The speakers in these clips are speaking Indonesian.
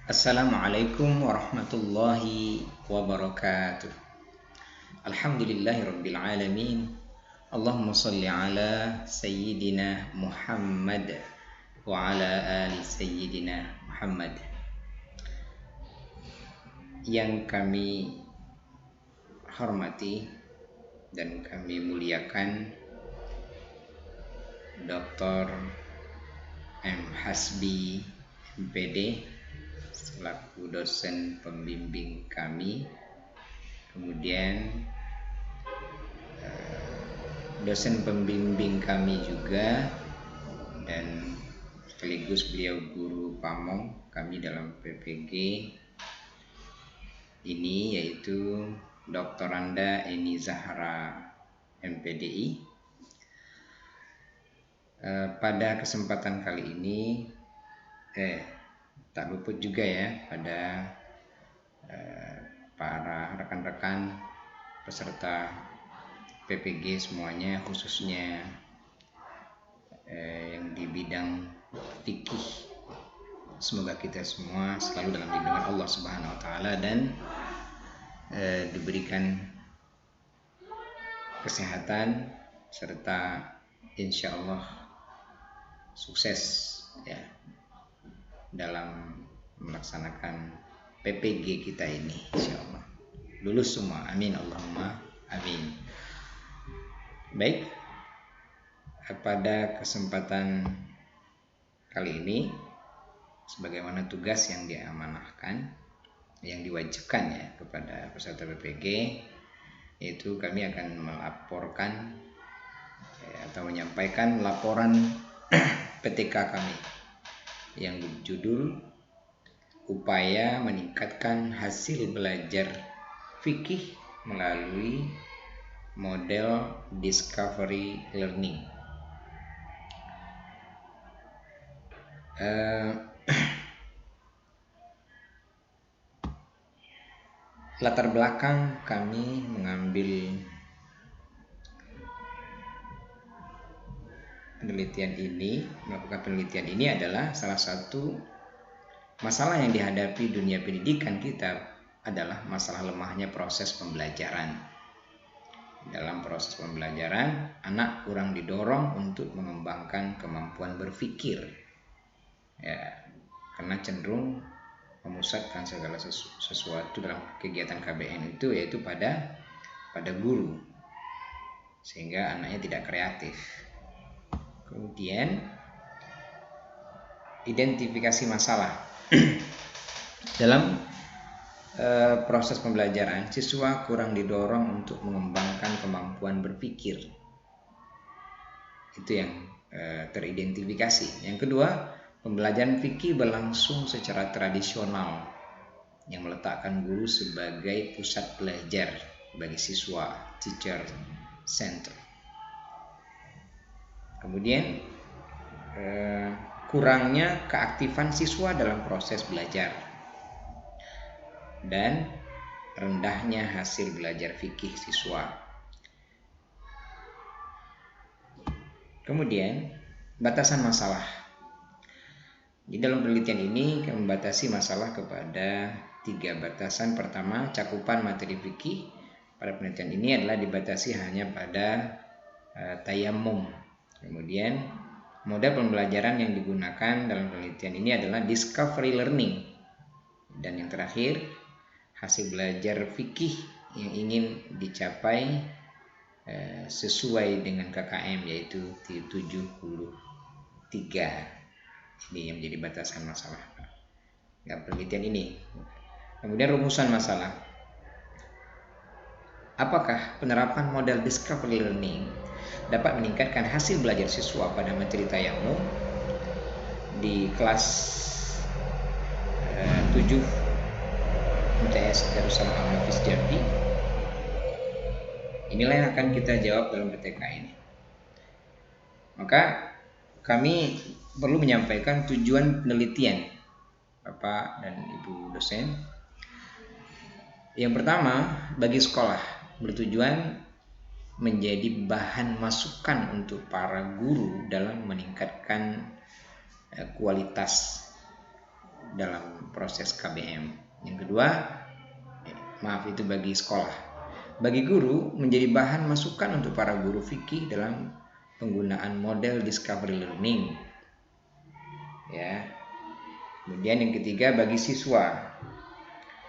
Assalamualaikum warahmatullahi wabarakatuh. Alhamdulillahirabbil alamin. Allahumma shalli ala sayyidina Muhammad wa ala ali sayyidina Muhammad. Yang kami hormati dan kami muliakan Dr. M. Hasbi MPD selaku dosen pembimbing kami, kemudian dosen pembimbing kami juga, dan sekaligus beliau guru pamong kami dalam PPG ini, yaitu Dr. Randa Eni Zahra MPDI. Pada kesempatan kali ini tak luput juga ya pada para rekan-rekan peserta PPG semuanya, khususnya yang di bidang fikih. Semoga kita semua selalu dalam lindungan Allah Subhanahu wa taala dan diberikan kesehatan serta insya Allah sukses ya dalam melaksanakan PPG kita ini, insya Allah lulus semua, amin Allahumma amin. Baik, pada kesempatan kali ini, sebagaimana tugas yang diamanahkan, yang diwajibkan ya kepada peserta PPG, yaitu kami akan melaporkan atau menyampaikan laporan PTK kami yang berjudul Upaya Meningkatkan Hasil Belajar Fikih Melalui Model Discovery Learning. Latar belakang kami mengambil melakukan penelitian ini adalah salah satu masalah yang dihadapi dunia pendidikan kita adalah masalah lemahnya proses pembelajaran. Dalam proses pembelajaran, anak kurang didorong untuk mengembangkan kemampuan berpikir, ya, karena cenderung memusatkan segala sesuatu dalam kegiatan KBN itu, yaitu pada guru, sehingga anaknya tidak kreatif. Kemudian identifikasi masalah dalam proses pembelajaran, siswa kurang didorong untuk mengembangkan kemampuan berpikir. Itu yang teridentifikasi. Yang kedua, pembelajaran fikih berlangsung secara tradisional yang meletakkan guru sebagai pusat belajar bagi siswa, teacher center. Kemudian kurangnya keaktifan siswa dalam proses belajar dan rendahnya hasil belajar fikih siswa. Kemudian batasan masalah. Di dalam penelitian ini kami membatasi masalah kepada 3 batasan. Pertama, cakupan materi fikih pada penelitian ini adalah dibatasi hanya pada tayamum. Kemudian model pembelajaran yang digunakan dalam penelitian ini adalah discovery learning. Dan yang terakhir, hasil belajar fikih yang ingin dicapai sesuai dengan KKM, yaitu 73. Ini yang menjadi batasan masalah dalam penelitian ini. Kemudian rumusan masalah. Apakah penerapan model discovery learning dapat meningkatkan hasil belajar siswa pada materi tayamum di kelas 7 MTS Darussalam Al-Hafiz Jambi? Inilah yang akan kita jawab dalam PTK ini. Maka kami perlu menyampaikan tujuan penelitian Bapak dan Ibu dosen. Yang pertama, bagi sekolah, bertujuan menjadi bahan masukan untuk para guru dalam meningkatkan kualitas dalam proses KBM. Yang kedua, itu bagi sekolah. Bagi guru, menjadi bahan masukan untuk para guru fikih dalam penggunaan model discovery learning. Ya. Kemudian yang ketiga, bagi siswa.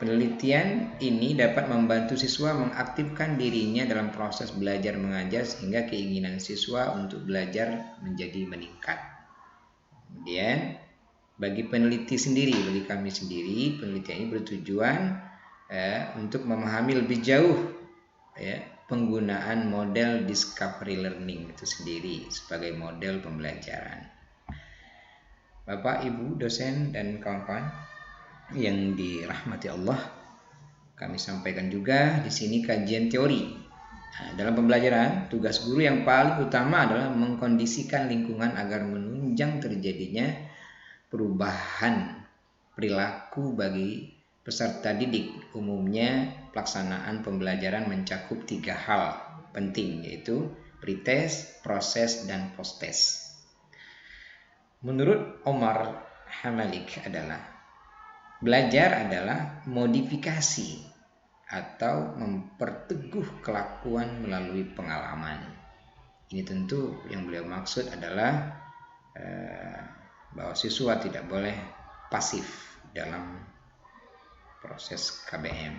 Penelitian ini dapat membantu siswa mengaktifkan dirinya dalam proses belajar mengajar sehingga keinginan siswa untuk belajar menjadi meningkat. Kemudian bagi peneliti sendiri, bagi kami sendiri, penelitian ini bertujuan untuk memahami lebih jauh penggunaan model discovery learning itu sendiri sebagai model pembelajaran. Bapak, Ibu, dosen, dan kawan-kawan yang dirahmati Allah, kami sampaikan juga di sini kajian teori. Dalam pembelajaran, tugas guru yang paling utama adalah mengkondisikan lingkungan agar menunjang terjadinya perubahan perilaku bagi peserta didik. Umumnya, pelaksanaan pembelajaran mencakup 3 hal penting, yaitu pretest, proses, dan post-test. Menurut Omar Hamalik belajar adalah modifikasi atau memperteguh kelakuan melalui pengalaman. Ini tentu yang beliau maksud adalah bahwa siswa tidak boleh pasif dalam proses KBM.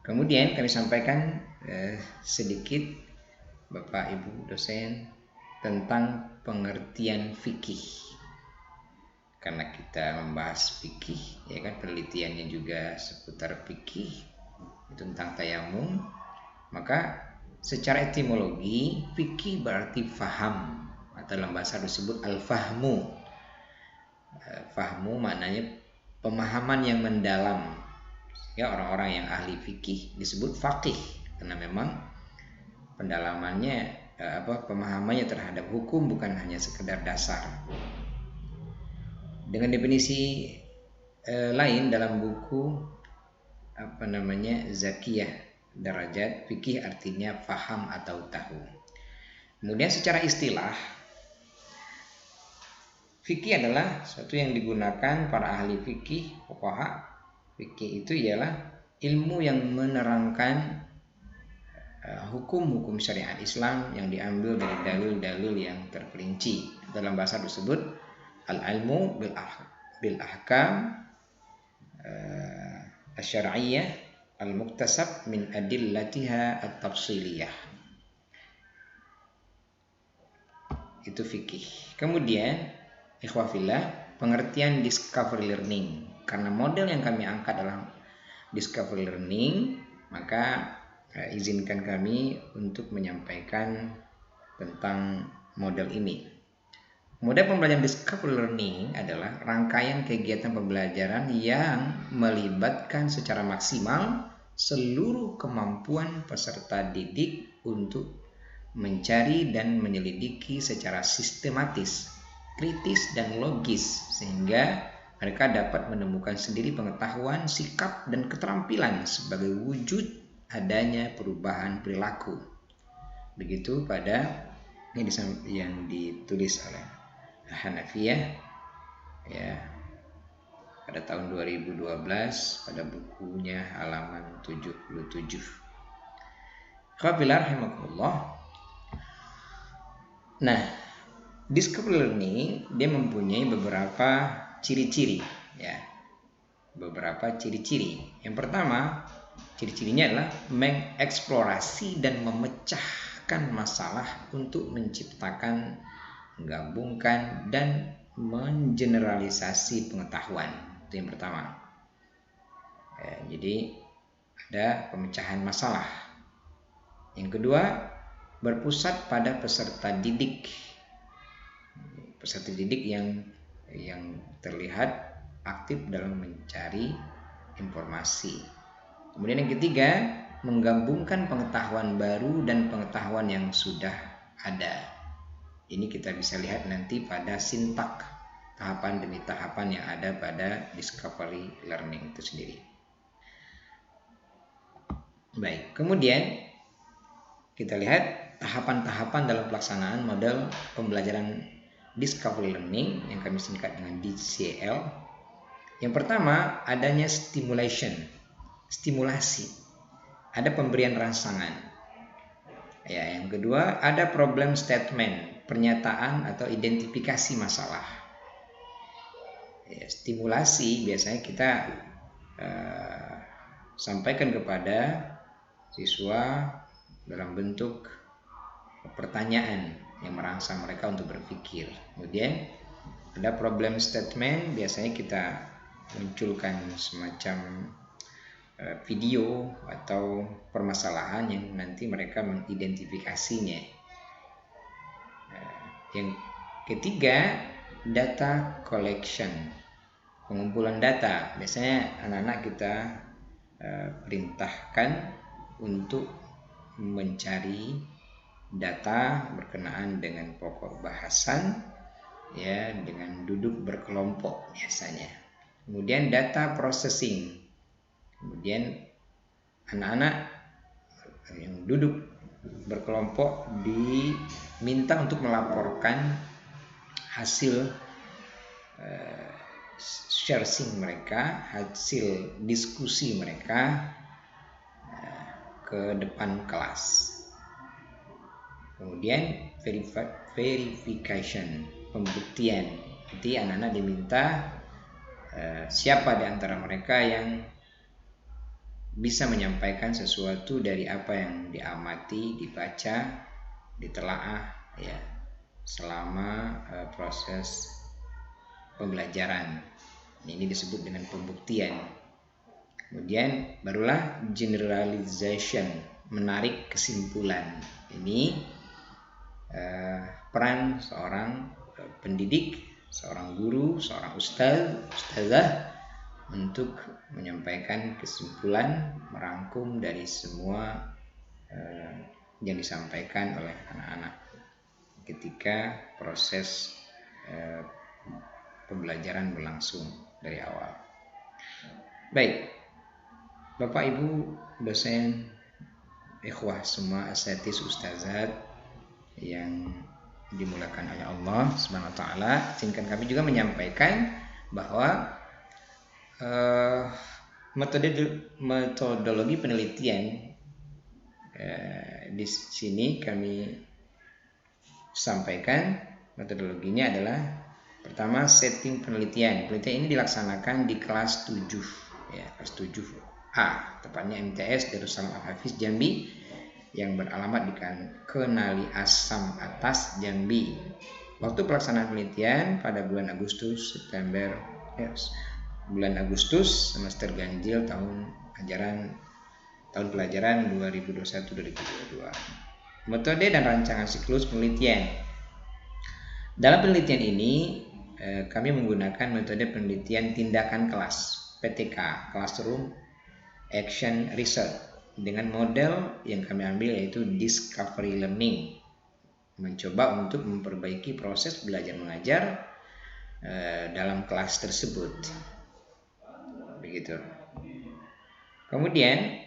Kemudian kami sampaikan sedikit Bapak Ibu dosen tentang pengertian fikih. Karena kita membahas fikih, ya kan, penelitiannya juga seputar fikih tentang tayamum, maka secara etimologi fikih berarti faham, atau dalam bahasa disebut al-fahmu. Fahmu maknanya pemahaman yang mendalam. Ya, orang-orang yang ahli fikih disebut faqih karena memang pendalamannya pemahamannya terhadap hukum bukan hanya sekedar dasar. Dengan definisi lain dalam buku Zakiyah Darajat, fikih artinya faham atau tahu. Kemudian secara istilah, fikih adalah sesuatu yang digunakan para ahli fikih, fuqaha. Fikih itu ialah ilmu yang menerangkan hukum-hukum syariat Islam yang diambil dari dalil-dalil yang terperinci. Dalam bahasa disebut al-ilmu bil ahkam asy-syar'iyyah al-muktasab min adillatiha at-tafsiliyah. Itu fikih. Kemudian ikhwah fillah, pengertian discovery learning. Karena model yang kami angkat adalah discovery learning, maka izinkan kami untuk menyampaikan tentang model ini. Model pembelajaran discovery learning adalah rangkaian kegiatan pembelajaran yang melibatkan secara maksimal seluruh kemampuan peserta didik untuk mencari dan menyelidiki secara sistematis, kritis, dan logis sehingga mereka dapat menemukan sendiri pengetahuan, sikap, dan keterampilan sebagai wujud adanya perubahan perilaku. Begitu pada yang ditulis oleh Hanafiyah ya pada tahun 2012 pada bukunya halaman 77. Qabilar rahimakumullah. Nah, discovery learning dia mempunyai beberapa ciri-ciri ya. Beberapa ciri-ciri. Yang pertama, ciri-cirinya adalah mengeksplorasi dan memecahkan masalah untuk menciptakan, menggabungkan, dan mengeneralisasi pengetahuan. Itu yang pertama. Jadi ada pemecahan masalah. Yang kedua, berpusat pada peserta didik. Peserta didik yang terlihat aktif dalam mencari informasi. Kemudian yang ketiga, menggabungkan pengetahuan baru dan pengetahuan yang sudah ada. Ini kita bisa lihat nanti pada sintak, tahapan demi tahapan yang ada pada discovery learning itu sendiri. Baik, kemudian kita lihat tahapan-tahapan dalam pelaksanaan model pembelajaran discovery learning yang kami singkat dengan DCL. Yang pertama, adanya stimulasi, ada pemberian rangsangan. Ya, yang kedua, ada problem statement, pernyataan atau identifikasi masalah. Ya, stimulasi biasanya kita sampaikan kepada siswa dalam bentuk pertanyaan yang merangsang mereka untuk berpikir. Kemudian ada problem statement, biasanya kita munculkan semacam video atau permasalahan yang nanti mereka mengidentifikasinya. Yang ketiga, data collection, pengumpulan data. Biasanya anak-anak kita perintahkan untuk mencari data berkenaan dengan pokok bahasan, ya, dengan duduk berkelompok biasanya. Kemudian data processing. Kemudian anak-anak yang duduk berkelompok diminta untuk melaporkan hasil sharing mereka, hasil diskusi mereka ke depan kelas. Kemudian verification, pembuktian. Jadi anak-anak diminta siapa di antara mereka yang bisa menyampaikan sesuatu dari apa yang diamati, dibaca, ditelaah, ya, selama proses pembelajaran. Ini disebut dengan pembuktian. Kemudian barulah generalization, menarik kesimpulan. Ini peran seorang pendidik, seorang guru, seorang ustazah untuk menyampaikan kesimpulan, merangkum dari semua yang disampaikan oleh anak-anak ketika proses pembelajaran berlangsung dari awal. Baik, Bapak Ibu dosen, ikhwah semua, asatiz, ustazat yang dimulakan oleh Allah Subhanahu wa taala, izinkan kami juga menyampaikan bahwa metodologi penelitian di sini kami sampaikan. Metodologinya adalah pertama, setting penelitian. Penelitian ini dilaksanakan di kelas 7, ya, kelas 7A, tepatnya MTS Darussalam Al-Hafiz Jambi yang beralamat di Kenali Asam Atas Jambi. Waktu pelaksanaan penelitian pada bulan Agustus September, bulan Agustus semester ganjil tahun pelajaran 2021-2022. Metode dan rancangan siklus penelitian. Dalam penelitian ini kami menggunakan metode penelitian tindakan kelas, PTK, Classroom Action Research, dengan model yang kami ambil yaitu Discovery Learning, mencoba untuk memperbaiki proses belajar mengajar dalam kelas tersebut. Begitu. Kemudian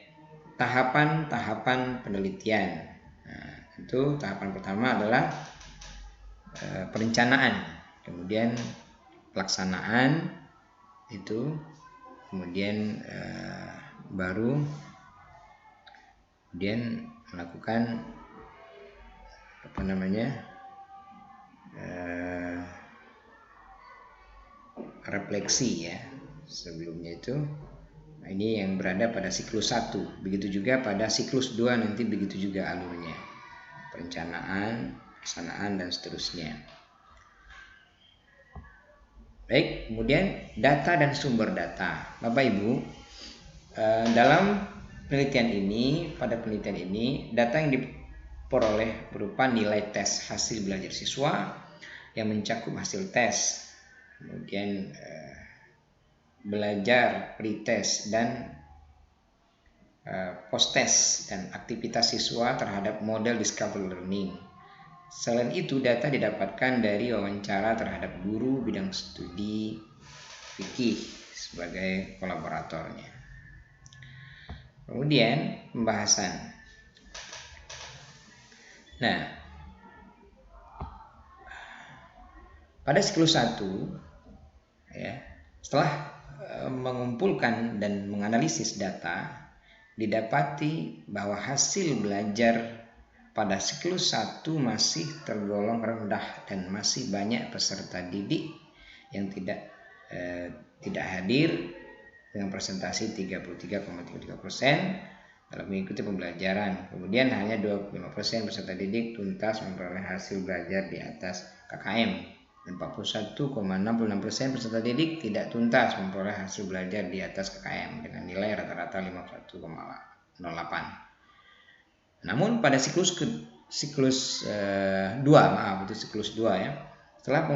tahapan-tahapan penelitian. Itu tahapan pertama adalah perencanaan, kemudian pelaksanaan itu, kemudian baru kemudian melakukan refleksi, ya, sebelumnya itu. Nah, ini yang berada pada siklus 1. Begitu juga pada siklus 2 nanti begitu juga alurnya. Perencanaan, pelaksanaan, dan seterusnya. Baik, kemudian data dan sumber data. Bapak Ibu, dalam penelitian ini, data yang diperoleh berupa nilai tes hasil belajar siswa yang mencakup hasil tes, kemudian belajar pretest dan post-test, dan aktivitas siswa terhadap model Discovery Learning. Selain itu, data didapatkan dari wawancara terhadap guru bidang studi fikih sebagai kolaboratornya. Kemudian pembahasan. Nah, pada siklus 1, ya, setelah mengumpulkan dan menganalisis data, didapati bahwa hasil belajar pada siklus 1 masih tergolong rendah dan masih banyak peserta didik yang tidak hadir dengan presentasi 33,33% dalam mengikuti pembelajaran. Kemudian hanya 25% peserta didik tuntas memperoleh hasil belajar di atas KKM, dan 41,66% peserta didik tidak tuntas memperoleh hasil belajar di atas KKM dengan nilai rata-rata 51,08. Namun pada siklus 2 ya, setelah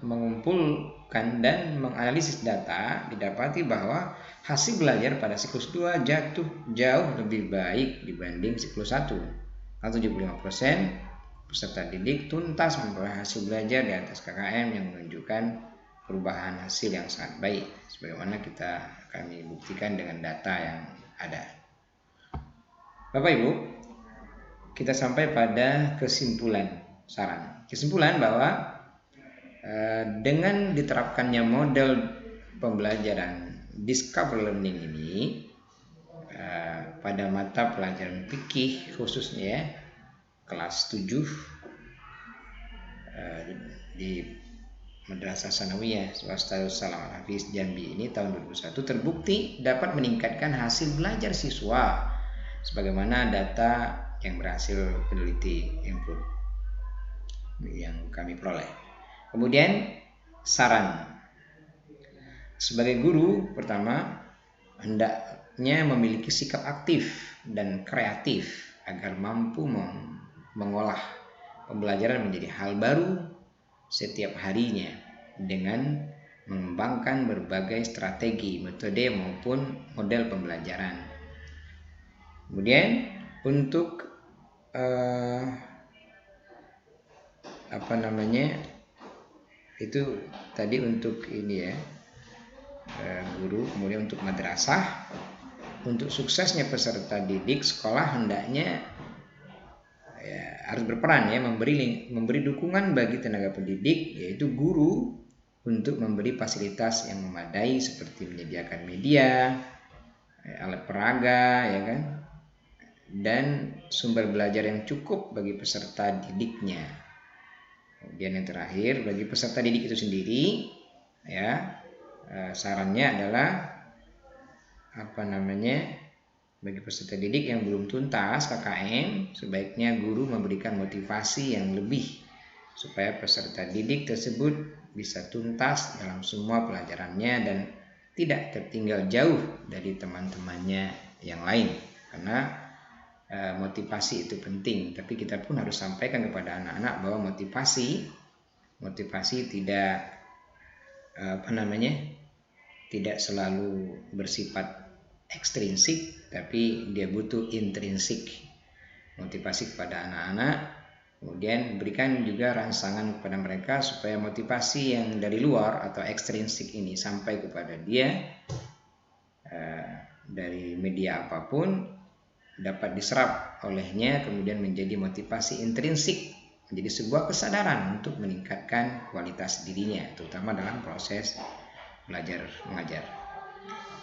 mengumpulkan dan menganalisis data, didapati bahwa hasil belajar pada siklus 2 jauh lebih baik dibanding siklus 1. 75% peserta didik tuntas memperoleh hasil belajar di atas KKM yang menunjukkan perubahan hasil yang sangat baik, sebagaimana kami buktikan dengan data yang ada. Bapak Ibu, kita sampai pada kesimpulan bahwa dengan diterapkannya model pembelajaran discover learning ini pada mata pelajaran fikih khususnya kelas 7 di Madrasah Sanawiyah Swasta Salam Al-Hafiz Jambi ini tahun 2001 terbukti dapat meningkatkan hasil belajar siswa sebagaimana data yang berhasil peneliti input yang kami peroleh. Kemudian saran sebagai guru, pertama, hendaknya memiliki sikap aktif dan kreatif agar mampu mengolah pembelajaran menjadi hal baru setiap harinya dengan mengembangkan berbagai strategi, metode maupun model pembelajaran. Kemudian untuk itu tadi untuk ini ya, guru. Kemudian untuk madrasah, untuk suksesnya peserta didik sekolah hendaknya harus berperan ya, memberi dukungan bagi tenaga pendidik yaitu guru untuk memberi fasilitas yang memadai seperti menyediakan media, alat peraga ya kan, dan sumber belajar yang cukup bagi peserta didiknya. Kemudian yang terakhir, bagi peserta didik itu sendiri ya, sarannya adalah bagi peserta didik yang belum tuntas KKM, sebaiknya guru memberikan motivasi yang lebih supaya peserta didik tersebut bisa tuntas dalam semua pelajarannya dan tidak tertinggal jauh dari teman-temannya yang lain. Karena motivasi itu penting, tapi kita pun harus sampaikan kepada anak-anak bahwa motivasi tidak tidak selalu bersifat ekstrinsik, tapi dia butuh intrinsik. Motivasi kepada anak-anak, kemudian berikan juga rangsangan kepada mereka supaya motivasi yang dari luar atau ekstrinsik ini sampai kepada dia dari media apapun dapat diserap olehnya, kemudian menjadi motivasi intrinsik, menjadi sebuah kesadaran untuk meningkatkan kualitas dirinya, terutama dalam proses belajar mengajar.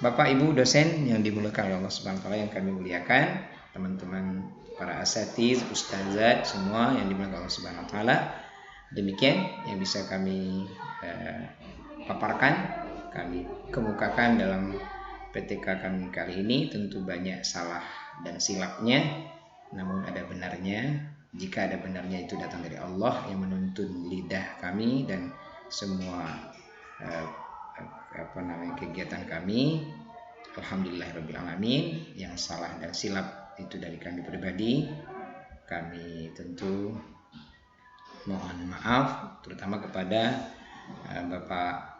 Bapak Ibu dosen yang dimuliakan oleh Allah Subhanahu wa taala, yang kami muliakan, teman-teman para asatiz, ustazat semua yang dimuliakan Allah Subhanahu wa taala, demikian yang bisa kami paparkan, kami kemukakan dalam PTK kami kali ini. Tentu banyak salah dan silapnya, namun ada benarnya. Jika ada benarnya itu datang dari Allah yang menuntun lidah kami dan semua kegiatan kami. Alhamdulillahirabbil alamin. Yang salah dan silap itu dari kami pribadi. Kami tentu mohon maaf terutama kepada Bapak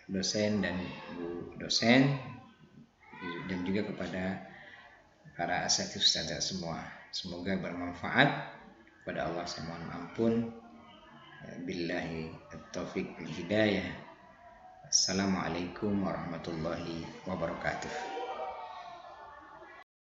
dosen dan Bu dosen, dan juga kepada para asatidz ustadzah semua. Semoga bermanfaat. Kepada Allah saya mohon ampun. Billahi at-taufiq wal hidayah. Assalamualaikum warahmatullahi wabarakatuh.